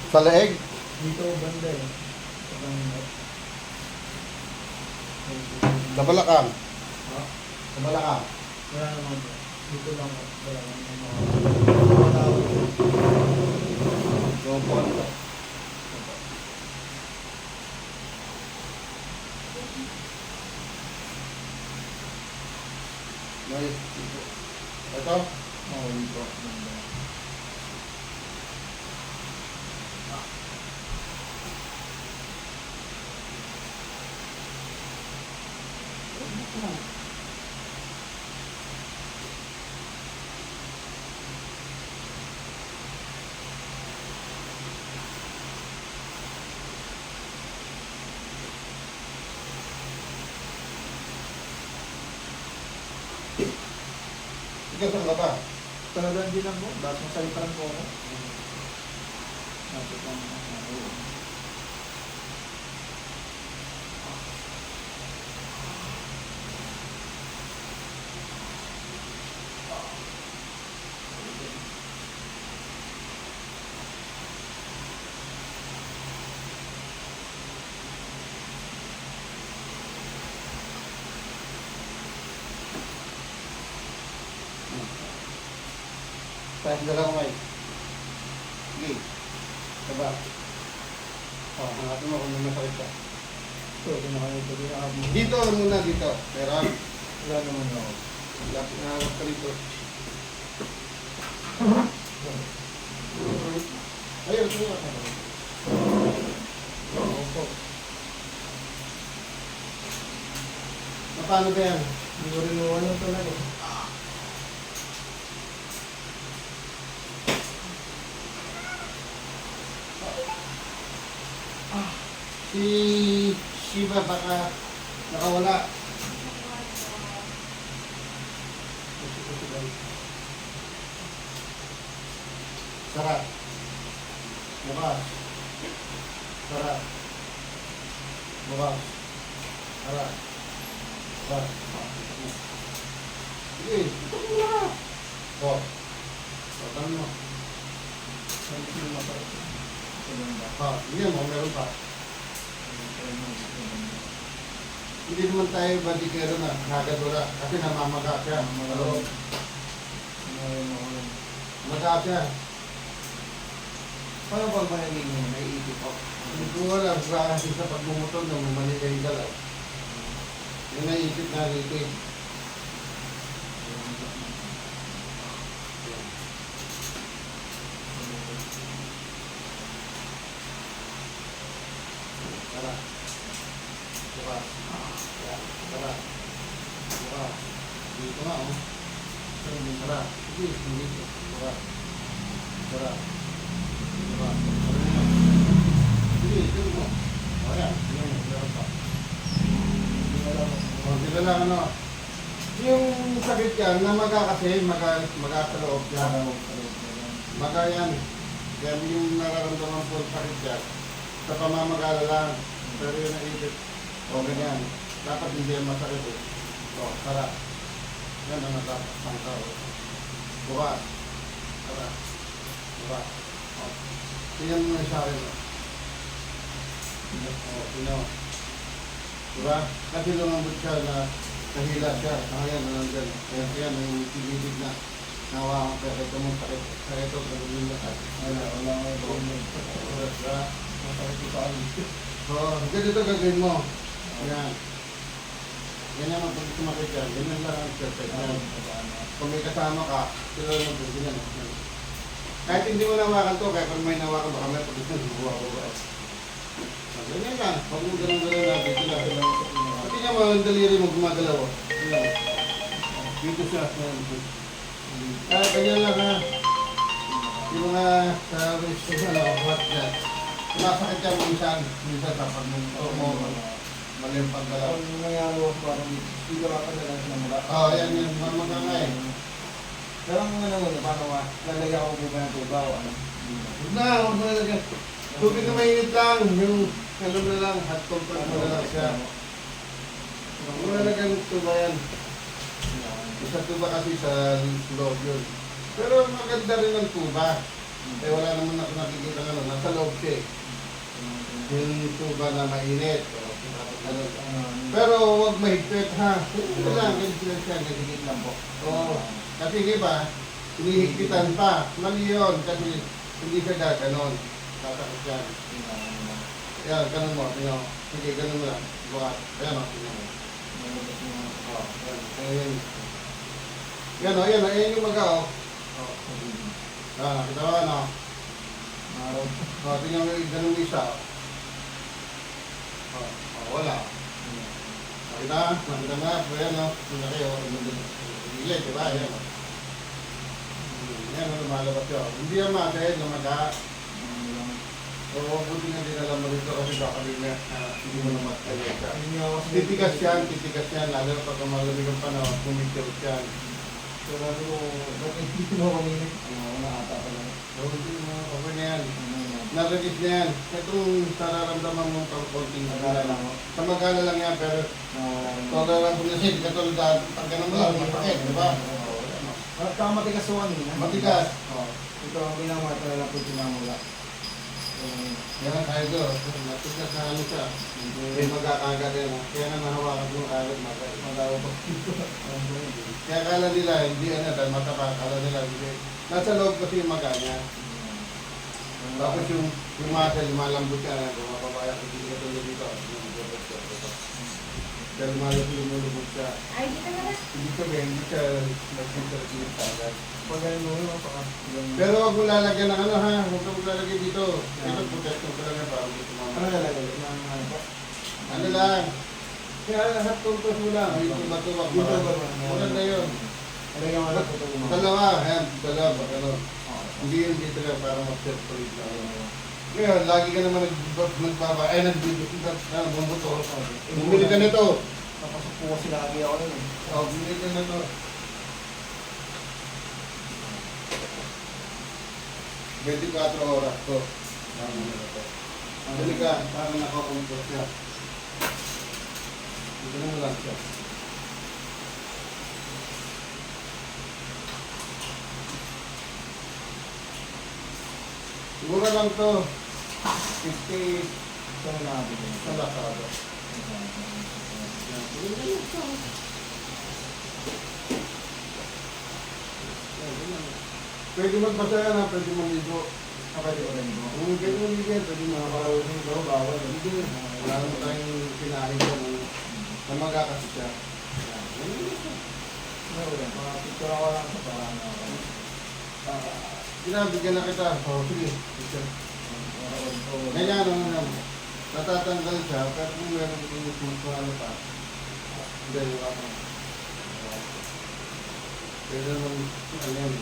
Sa leeg? Dito banda eh. Sa balakang? Ha? Sa balakang? Wala naman po. Dito lang po. Wala naman. Wala So, konto. Ito? Oo, dito. Banda. Ikaw saan ka ba? Talagang din lang po. Bakit masalitan po ako? Napit ang Tayo dalawang kamay. Sige. Saba. Hanapin mo kung may masakit ka. ito, kinakalit ko din ako. Dito muna, dito. Meron. Wala naman ako. Lapit na hanap ka dito. Ayun, ito nga. Opo. Paano ba yan? Hindi ko rin ano talaga. Si Shiba baka nakawala. Sarap. Bukas. Sarap. Bukas. Sarap. Sarap. Sige, ito mo lahat. O. Patan mo. Hindi ko mapapit. Ito lang ba? Ha, hindi mo, meron pa. Hindi naman tayo badikero na nagadura kasi namamaga siya. Malo. Maga siya. Paano pag managing yun? Naiisip ako. Hindi ko alam baka kasi sa pagmumutol na mamali kayo galaw. Yung naisip na rito eh. Tara. Bukas. Yan. Tara. Bukas. Dito nga oh. Tara. Sige, dito. Bukas. Tara. Bukas. Sige, dito mo. O yan. Yan. Meron pa. O, dito lang ano. Yung sakit yan, namaga kasi, maga sa loob yan. Maga yan. Kaya yung nararamdaman po ang sakit yan, sa pamamagala lang. Pero yung naisip, o ganyan. Dapat hindi yan masakit eh. O, tara. Yan ang dapat ang tao. Bukas. Tara. Bukas. O. Tingnan mo na sa akin. O, tingnan mo. Diba? Kasi lumambot siya na nahila siya. Ayan, nandiyan. Ayan, yung tibibig na. Nawakan ka. Ito mong sakit. Sa ito, ganun lahat. Wala nga yung Diba? masakit ko sa alis. So, ganito gagawin mo. Ayan. Ganyan ang pag sumakit yan. Ganyan lang ang perfect. Ayan. Kung may kasama ka, sila lang ganyan. Kahit hindi mo nawakan to, kaya kung may nawakan, baka may pagkakas na buwa-buwa. Ganyan lang. Huwag mo ganun-ganun na. Dito lang. Pati nga mo, ang daliri mo gumagalaw. Ayan. Dito siya. Ganyan lang ha. Yung mga sa wrist, what that. Masakit yan minsan sa pag-munto mo, mali yung paggalaw. Ang nangyari ko parang dito ka pa lang sa mula. Oo, yan yan, mamaga nga eh. Pero ang ano mo, paano nga, lalagyan ko ba ng tubaw? Ano? Huwag na lagyan. Tubig na mainit lang, yung alam na lang, hot comfort mo na lang siya. Huwag mo na lagyan ng tuba yan. Isa tuba kasi sa loob yun. Pero maganda rin ang tuba. Eh wala naman ako nakikita ano, nasa loob siya eh. Yung tuba na mainit. Ano. Pero huwag mahigpit ha. Ito lang, ganito lang siya, ganito lang po. Oo. Kasi di ba, hinihigpitan pa. Mali yun, kasi hindi siya gaganon. Tatakot yan. Yan, ganun mo. Tingnan mo. Sige, ganun mo lang. Bukas. Ayan o, tingnan mo. Oo, yan. Ayan. Yan o, yan o. Ayan yung maga o. Ah, kita mo ano? O, tingnan mo yung ganun isa o. Wala. Nakita? Nakita nga. Ayan o. Tingnan kayo. Hindi, diba? Ayan o. Yan o, lumalabas yun. Hindi yan dahil lumaga. Oo, buti nga din alam mo rito kasi baka din na hindi mo naman tayo ka. Titigas yan, lalo na pag malamig ang panahon, kumikirot yan. So, sabi ko, ba't hindi mo kami na ata pa lang? So, hindi mo, okay na yan. Naragis na yan. Itong nararamdaman mo pang konting sa magala lang yan, pero tolerant mo na siya, hindi ka tulad dahil pag ganun mo lang, mapakit, di ba? Saka matigas yung kanina. Matigas. Ito ang pinamata na lang po pinamula. Yan ang tayo doon. Matigas na ano siya. Hindi magkakagat yan. Kaya nga nahawakan yung alat, mag-awag. Kaya akala nila, hindi ano, dahil mataba, akala nila, hindi. Nasa loob kasi yung maga niya. Tapos yung muscle, lumalambot siya, bumababaya, hindi ka tulad dito. Kaya lumulubog siya. Ay, dito na lang. Hindi sabihin, hindi siya nag-interview agad. Pag ganun mo yun, Pero huwag mo lalagyan ng ano ha, huwag mo lalagyan dito. Ito, protection ko lang yan para hindi ano tumama. lalagay? Ano po? Ano lang. Kaya lahat tultos mo lang. Yung tumatubak. Dito ba? Maganda yun. Ano yung ano po ito? Dalawa, ayan, dalawa, ano. Hindi yun dito lang para mag-separate lang. Ngayon, lagi ka naman nagbaba, ay bumuto. Bumili ka nito. Napasok po kasi lagi ako nun eh. Oh, bumili ka nito. Bentikwatro oras to. Bumili ka, para nakakumpos siya. Dito na mo lang siya. Siguro lang to. 50 Saan na natin yun? sa lakado. Pwede magbasa yan ha, pwede maligo. Pwede ko rin mo. Kung pwede maligo yan, pwede Bawal makakawin. dito, bawal. Hindi, wala naman tayong pinahin ko na magkakasi siya. Ano rin? Picture ako lang sa parang Binabigyan na kita. Oh, sige. Ganyan ano natatanggal siya, pero kung meron kung ano pa, hindi, wala pa. Pwede naman, ano yan.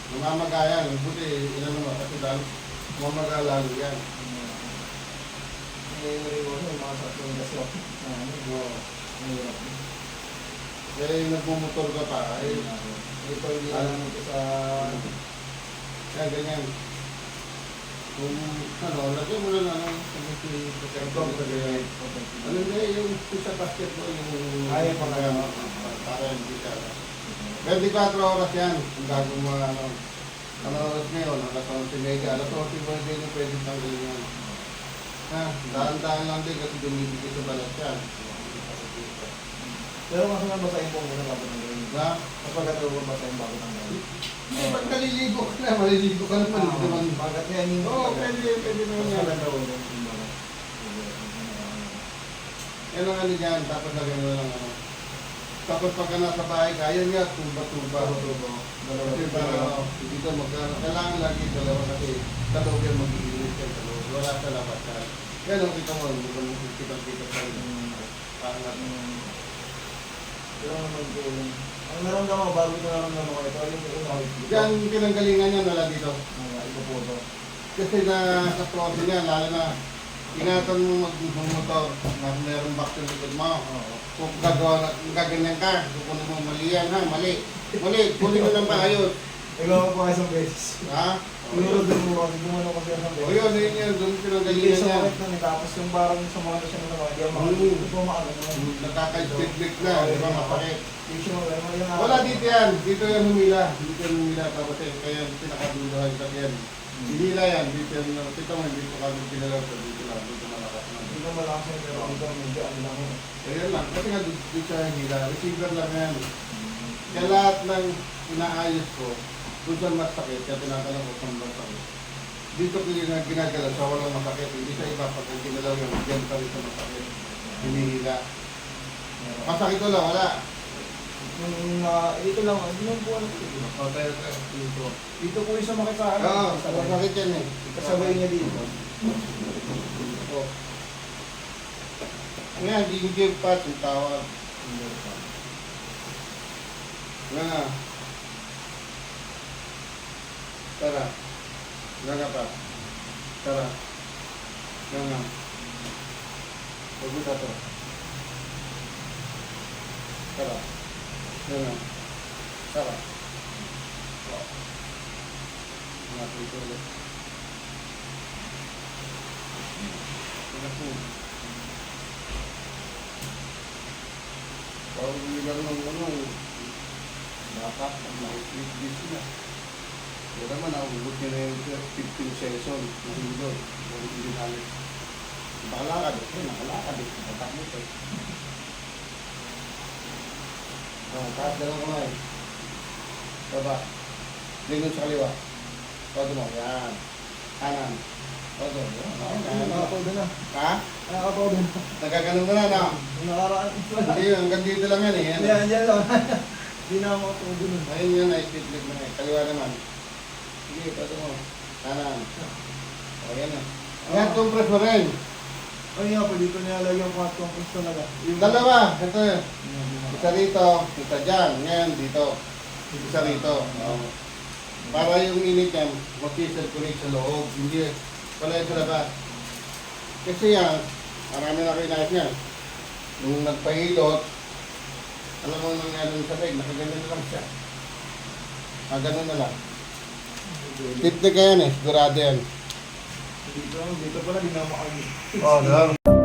Namamagayan, buti, ilan naman, kasi dahil mamaga lalo yan. May mga satlong gasyo. Oo. Mahirap. Eh, nagmumotor ka pa, eh, Ito hindi alam ito sa... kaya ganyan. Kung, ano, lagyan mo lang, ano, ano na yung sa basketball, yung... Ay, para hindi ka. 24 oras yan, kung gago mo, ano oras ngayon, alas 11:30, alas 11 pwede na pwede tanggalin yan. Ha, daan-daan lang din kasi dumibigay sa balat yan. Pero mas nabasahin po muna bago ng gawin. Ha? Mas maganda po basahin bago ng gawin. Hindi, pag naliligo ka na, maliligo ka naman, hindi naman. Bagat niya, hindi mo. Oo, pwede na Mas yan. maganda po yung bagat. Yan ang ano dyan, tapos lagyan mo lang ano. Tapos pagka nasa bahay ka, yan nga, tuba-tuba. Kasi para dito kailangan lagi dalawa kasi sa loob yan mag-iinit yan sa loob. Wala sa labas yan. Yan ang kita mo, hindi mo kita sa pangat. Pero naman po yun. Ang naramdaman ko, bago ito naramdaman ko, ito yung una ko. Yan, pinanggalingan yan wala dito. Ito po ito. Kasi sa protein yan, lalo na ingatan mo mag-motor na meron back sa likod mo. Kung gaganyan ka, kung mo mali yan ha, mali. Mali, kunin mo lang ba ayos. Ikaw po isang beses. Ha? Siguro doon mo kasi gumano kasi ang O yun, yun. Doon Hindi pinanggalingan sa niya. sakit nun eh. Tapos yung parang sa mga siya na naman, hindi ako makakita po makakita. Nakaka-split na, di ba? Masakit. Yung siya yung Wala dito yan. Dito yan humila. Dito yan humila. Tapos kaya pinakadulohan ka yan. Hinila yan. Dito yan. Kita mo, dito kami pinalaw sa dito lang. Dito malakas na. Hindi ko malakas yung pero dito medyo ano lang yun. Ayan lang. Kasi nga dito siya hila. Receiver lang yan. Kaya lahat ng inaayos ko, kung saan masakit, kaya tinatanong ko saan masakit. Dito ko yung ginagalaw sa walang masakit. Hindi sa iba pag ang ginalaw yung dyan pa rin sa masakit. Hinihila. Masakit ko lang, wala. Yung dito lang, hindi naman po ano po. O, tayo. Dito. Dito po yung sumakit sa akin. Oo, masakit yan eh. Kasabay niya dito. O. Ngayon, give pat yung tawag. Nga. Tara. Nga pa. Tara. Nga. Huwag mo to. Tara. Nga. Tara. Nga po ito ulit. Nga po. Parang bilang ng dapat ang makikita sila. Kaya naman, naubot niya na yung 15 session na hilod. Hindi din halos. Nakalakad. Nakalakad. Natakbo ko. Taas dalawang kamay. Baba. Lingon sa kaliwa. Todo mo. Yan. Kanan. Todo. Nakakapaw doon na. Ha? Nakakapaw doon. Nagkaganon ka na, no? Yung nakaraan. Hindi, hanggang dito lang yan eh. Yan. Yan lang. Hindi na ako makapaw doon. Ayun yun, na-split leg na eh. Kaliwa naman. Sige, todo mo. Kanan. O, yan na. Yan, compress mo rin. Ay nga po, dito nilalagyan ko at compress talaga. Dalawa. Ito yun. Isa rito, isa dyan. Ngayon, dito. Isa rito. O. Para yung init yan, mag-circulate sa loob. Hindi, wala yung sa labas. Kasi yan, marami na kayo nakit niya. Nung nagpahilot, alam mo nang nangyari sa leg, nakaganyan na lang siya. Ganun na lang. Tip na kaya yan eh, sigurado yan. Dito pala, di na makakita. Oh,